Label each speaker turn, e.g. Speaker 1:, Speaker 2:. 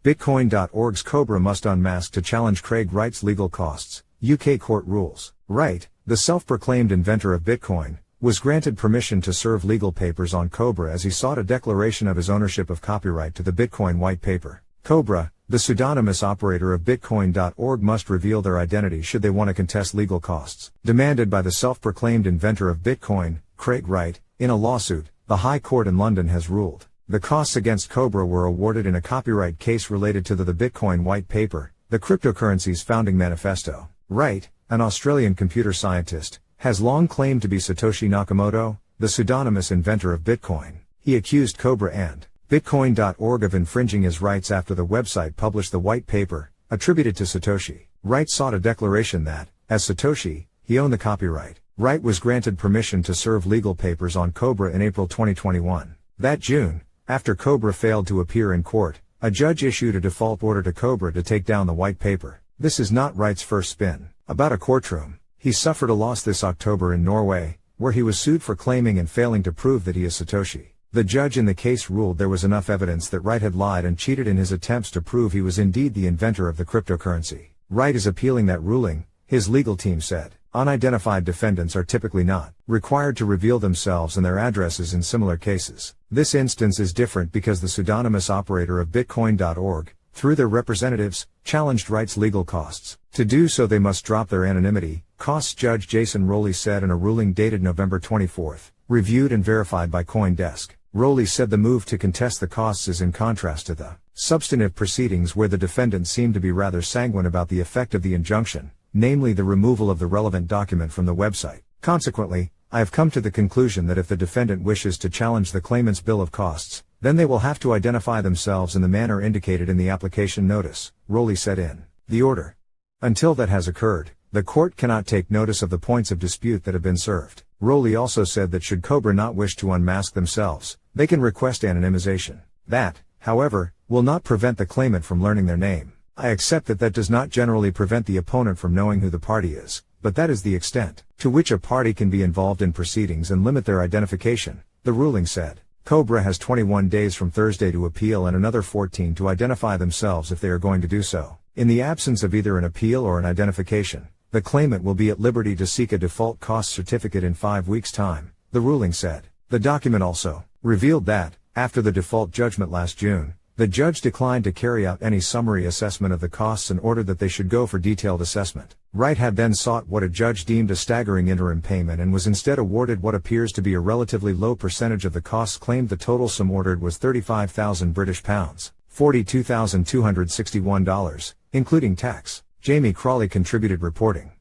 Speaker 1: Bitcoin.org's Cøbra must unmask to challenge Craig Wright's legal costs, UK court rules. Wright, the self-proclaimed inventor of Bitcoin, was granted permission to serve legal papers on Cøbra as he sought a declaration of his ownership of copyright to the Bitcoin white paper. Cøbra, the pseudonymous operator of Bitcoin.org, must reveal their identity should they want to contest legal costs demanded by the self-proclaimed inventor of Bitcoin, Craig Wright, in a lawsuit, the High Court in London has ruled. The costs against Cøbra were awarded in a copyright case related to the Bitcoin white paper, the cryptocurrency's founding manifesto. Wright, an Australian computer scientist, has long claimed to be Satoshi Nakamoto, the pseudonymous inventor of Bitcoin. He accused Cøbra and Bitcoin.org of infringing his rights after the website published the white paper, attributed to Satoshi. Wright sought a declaration that, as Satoshi, he owned the copyright. Wright was granted permission to serve legal papers on Cøbra in April 2021. That June, after Cøbra failed to appear in court, a judge issued a default order to Cøbra to take down the white paper. This is not Wright's first spin about a courtroom. He suffered a loss this October in Norway, where he was sued for claiming and failing to prove that he is Satoshi. The judge in the case ruled there was enough evidence that Wright had lied and cheated in his attempts to prove he was indeed the inventor of the cryptocurrency. Wright is appealing that ruling, his legal team said. Unidentified defendants are typically not required to reveal themselves and their addresses in similar cases. This instance is different because the pseudonymous operator of Bitcoin.org, through their representatives, challenged Wright's legal costs. To do so they must drop their anonymity, costs, Judge Jason Rowley said in a ruling dated November 24, reviewed and verified by CoinDesk. Rowley said the move to contest the costs is in contrast to the substantive proceedings where the defendants seemed to be rather sanguine about the effect of the injunction, namely the removal of the relevant document from the website. Consequently, I have come to the conclusion that if the defendant wishes to challenge the claimant's bill of costs, then they will have to identify themselves in the manner indicated in the application notice, Rowley said in the order. Until that has occurred, the court cannot take notice of the points of dispute that have been served. Rowley also said that should Cøbra not wish to unmask themselves, they can request anonymization. That, however, will not prevent the claimant from learning their name. I accept that that does not generally prevent the opponent from knowing who the party is, but that is the extent to which a party can be involved in proceedings and limit their identification, the ruling said. Cøbra has 21 days from Thursday to appeal and another 14 to identify themselves if they are going to do so. In the absence of either an appeal or an identification, the claimant will be at liberty to seek a default cost certificate in 5 weeks' time, the ruling said. The document also revealed that, after the default judgment last June, the judge declined to carry out any summary assessment of the costs and ordered that they should go for detailed assessment. Wright had then sought what a judge deemed a staggering interim payment and was instead awarded what appears to be a relatively low percentage of the costs claimed. The total sum ordered was £35,000, $42,261, including tax. Jamie Crawley contributed reporting.